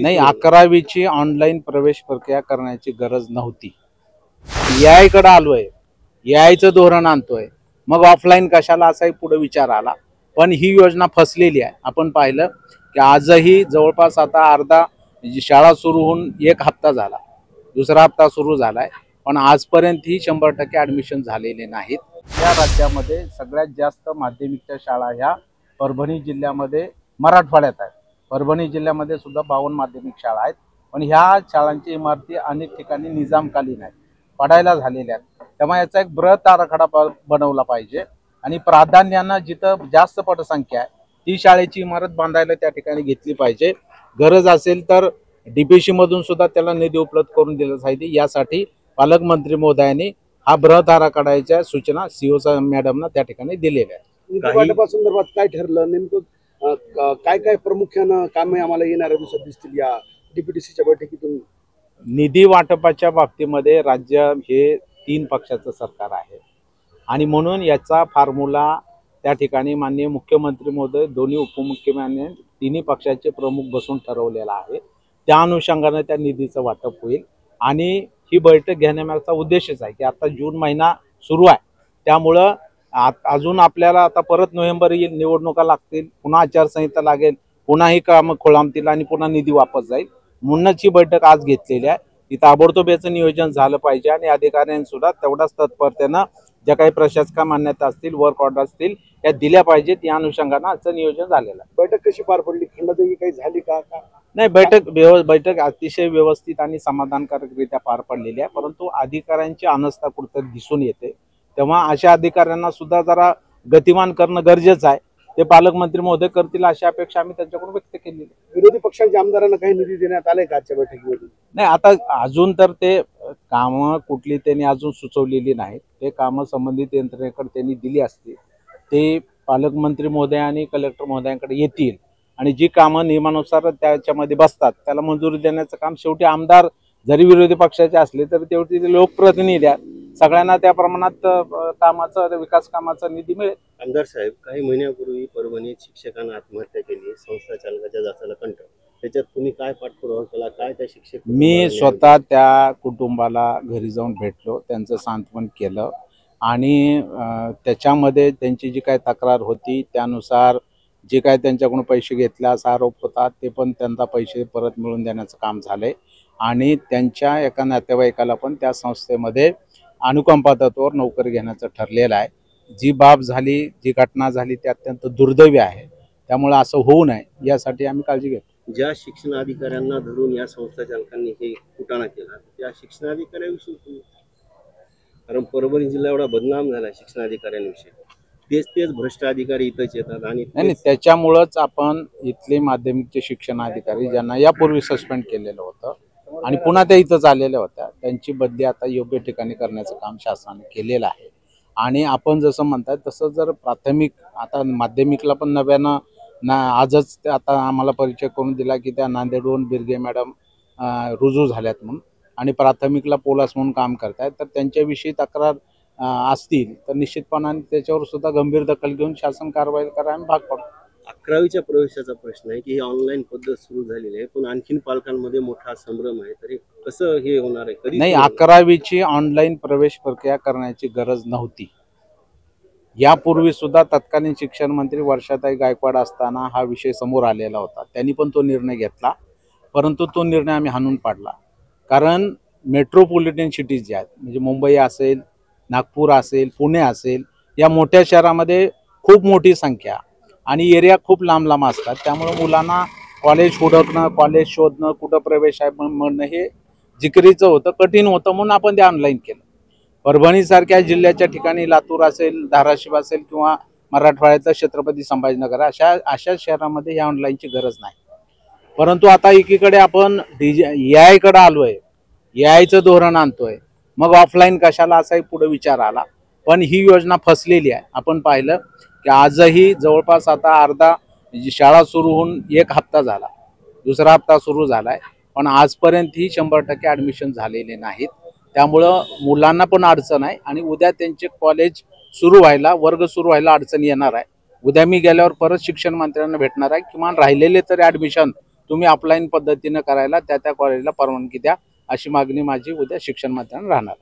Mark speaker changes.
Speaker 1: नाही, 11वीची ऑनलाईन प्रवेश प्रक्रिया करण्याची गरज नव्हती. यायकडे आलोय, यायचं धोरण आणतोय, मग ऑफलाईन कशाला असाही पुढे विचार आला. पण ही योजना फसलेली आहे. आपण पाहिलं की आजही जवळपास आता अर्धा शाळा सुरू होऊन 1 हप्ता झाला, दुसरा हप्ता सुरू झालाय, पण आजपर्यंत ही 100% ॲडमिशन झालेले नाहीत. या राज्यामध्ये सगळ्यात जास्त माध्यमिकच्या शाळा ह्या परभणी जिल्ह्यामध्ये मराठवाड्यात आहेत. परभणी जिल्ह्यामध्ये सुद्धा 52 माध्यमिक शाळा आहेत, पण ह्या शाळांची इमारती अनेक ठिकाणी निजामकालीन आहेत, पडायला झालेल्या आहेत. त्यामुळे याचा एक बृहत आराखडा बनवला पाहिजे आणि प्राधान्यानं जिथं जास्त पटसंख्या आहे ती शाळेची इमारत बांधायला त्या ठिकाणी घेतली पाहिजे. गरज असेल तर डीपीसी मधून सुद्धा त्याला निधी उपलब्ध करून दिला पाहिजे. यासाठी पालकमंत्री महोदयांनी हा बृहत आराखड्याच्या सूचना सीओ मॅडमना त्या ठिकाणी दिलेल्या आहेत.
Speaker 2: वाटपासंदर्भात काय ठरलं नेमकं, काय काय प्रामुख्यानं कामे आम्हाला येणाऱ्या दिवसात दिसतील या डीपीटीसीच्या बैठकीतून?
Speaker 1: निधी वाटपाच्या बाबतीमध्ये राज्य हे 3 पक्षाचं सरकार आहे आणि म्हणून याचा फॉर्म्युला त्या ठिकाणी माननीय मुख्यमंत्री महोदय, दोन्ही उपमुख्यमंत्री, तिन्ही पक्षाचे प्रमुख बसून ठरवलेला आहे. त्या अनुषंगाने त्या निधीचं वाटप होईल आणि ही बैठक घेण्यामागचा उद्देशच आहे की आता जून महिना सुरू आहे, त्यामुळं अजून आपल्याला आता परत नोव्हेंबर येईल, निवडणुका लागतील, पुन्हा आचारसंहिता लागेल, पुन्हा ही कामं खोळंबतील आणि पुन्हा निधी वापस जाईल. म्हणूनच ही बैठक आज घेतलेली आहे. की ताबडतोब याचं नियोजन झालं पाहिजे आणि अधिकाऱ्यांनी सुद्धा तेवढाच तत्परतेनं ज्या काही प्रशासकीय मान्यता असतील, वर्क ऑर्डर असतील, त्या दिल्या पाहिजेत. या अनुषंगानं आजचं नियोजन झालेलं आहे.
Speaker 2: बैठक कशी पार पडली? खंडदायी काही झाली का?
Speaker 1: नाही, बैठक अतिशय व्यवस्थित आणि समाधानकारकरित्या पार पडलेली आहे, परंतु अधिकाऱ्यांची अनास्था कुठेतरी दिसून येते. तेव्हा अशा अधिकाऱ्यांना सुद्धा जरा गतिमान करणं गरजेचं आहे. ते पालकमंत्री महोदय करतील अशी अपेक्षा आम्ही त्यांच्याकडून व्यक्त केलेली.
Speaker 2: विरोधी पक्षांच्या आमदारांना काही निधी देण्यात आलाय का आजच्या बैठकीमध्ये?
Speaker 1: नाही, आता अजून तर ते कामं कुठली त्यांनी अजून सुचवलेली नाहीत. ते कामं संबंधित यंत्रणेकडे त्यांनी दिली असतील, ते पालकमंत्री महोदय आणि कलेक्टर महोदयांकडे येतील आणि जी कामं नियमानुसार त्याच्यामध्ये बसतात त्याला मंजुरी देण्याचं काम शेवटी आमदार जरी विरोधी पक्षाचे असले तरी तेवढी लोकप्रतिनिधी आहेत, सगळ्यांना त्या प्रमाणात कामाचं, विकास कामाचा निधी मिळेल.
Speaker 3: आमदार साहेब, काही महिन्यापूर्वी परभणीत शिक्षकांना आत्महत्या केली, संस्था चालकाच्या जाचाला कंटाळ, त्याच्यात तुम्ही काय पाठपुरावा केला? काय त्या शिक्षक?
Speaker 1: मी स्वतः त्या कुटुंबाला घरी जाऊन भेटलो, त्यांचं सांत्वन केलं आणि त्याच्यामध्ये त्यांची जी काय तक्रार होती त्यानुसार जे काय त्यांच्याकडून पैसे घेतले असा आरोप होता, ते पण त्यांना पैसे परत मिळवून देण्याचं काम झालंय आणि त्यांच्या एका नातेवाईकाला पण त्या संस्थेमध्ये अनुकंपा तत्त्वावर नोकरी घेण्याचं ठरलेलं आहे. जी बाब झाली, जी घटना झाली ती अत्यंत दुर्दैवी आहे, त्यामुळे असं होऊ नये यासाठी आम्ही काळजी घेतो.
Speaker 3: ज्या शिक्षण अधिकाऱ्यांना धरून या संस्था चालकांनी हे कुटाणा केला त्या शिक्षणाधिकाऱ्यांविषयी, कारण परभणी जिल्हा एवढा बदनाम झाला शिक्षणाधिकाऱ्यांविषयी, तेच भ्रष्ट अधिकारी इथंच येतात आणि
Speaker 1: नाही, त्याच्यामुळंच आपण इथले माध्यमिकचे शिक्षण अधिकारी ज्यांना यापूर्वी सस्पेंड केलेलं होतं आणि पुन्हा त्या इथंच आलेल्या होत्या, त्यांची बदली आता योग्य ठिकाणी करण्याचं काम शासनाने केलेलं आहे. आणि आपण जसं म्हणताय तसं जर प्राथमिक, आता माध्यमिकला पण नव्यानं आजच आता आम्हाला परिचय करून दिला की त्या नांदेडहून बिरगे मॅडम रुजू झाल्यात म्हणून आणि प्राथमिकला पोलास म्हणून काम करतायत, तर त्यांच्याविषयी तक्रार असतील तर निश्चितपणाने त्याच्यावर सुद्धा गंभीर दखल घेऊन शासन कारवाई करायला भाग पडतो.
Speaker 3: 11वीच्या प्रवेशाचा प्रश्न आहे की ही ऑनलाईन पद्धत सुरू झालेली आहे, पण आणखीन पालकांमध्ये मोठा संभ्रम आहे, तरी कसं हे होणार आहे? कधी?
Speaker 1: नाही, 11वीची ऑनलाईन प्रवेश प्रक्रिया करण्याची गरज नव्हती. यापूर्वी सुद्धा तत्कालीन शिक्षण मंत्री वर्षाताई गायकवाड असताना हा विषय समोर आलेला होता, त्यांनी पण तो निर्णय घेतला, परंतु तो निर्णय आम्ही हाणून पाडला. कारण मेट्रोपॉलिटन सिटीज ज्या आहेत, म्हणजे मुंबई असेल, नागपूर असेल, पुणे असेल, या मोठ्या शहरामध्ये खूप मोठी संख्या आणि एरिया खूप लांब लांब असतात, त्यामुळे मुलांना कॉलेज हुडकणं, कॉलेज शोधणं, कुठं प्रवेश आहे म्हणणं हे जिकिरीचं होतं, कठीण होतं, म्हणून आपण ते ऑनलाईन केलं. परभणीसारख्या जिल्ह्याच्या ठिकाणी लातूर असेल, धाराशिव असेल किंवा मराठवाड्याचं छत्रपती संभाजीनगर अशा शहरामध्ये या ऑनलाईनची गरज नाही. परंतु आता एकीकडे आपण यायकडे आलोय, यायचं धोरण आणतोय, मग ऑफलाईन कशाला असाही पुढे विचार आला. पण ही योजना फसलेली आहे. आपण पाहिलं की आजही जवळपास आता अर्धा शाळा सुरू होऊन 1 हप्ता झाला, दुसरा हप्ता सुरू झालाय, पण आजपर्यंत ही 100% ॲडमिशन झालेले नाहीत. त्यामुळं मुलांना पण अडचण आहे आणि उद्या त्यांचे कॉलेज सुरू व्हायला, वर्ग सुरू व्हायला अडचण येणार आहे. उद्या मी गेल्यावर परत शिक्षण मंत्र्यांना भेटणार आहे, किमान राहिलेले तरी ॲडमिशन तुम्ही ऑफलाईन पद्धतीनं करायला त्या कॉलेजला परवानगी द्या, अशी मागणी माझी उद्या शिक्षण मंत्र्यांना राहणार.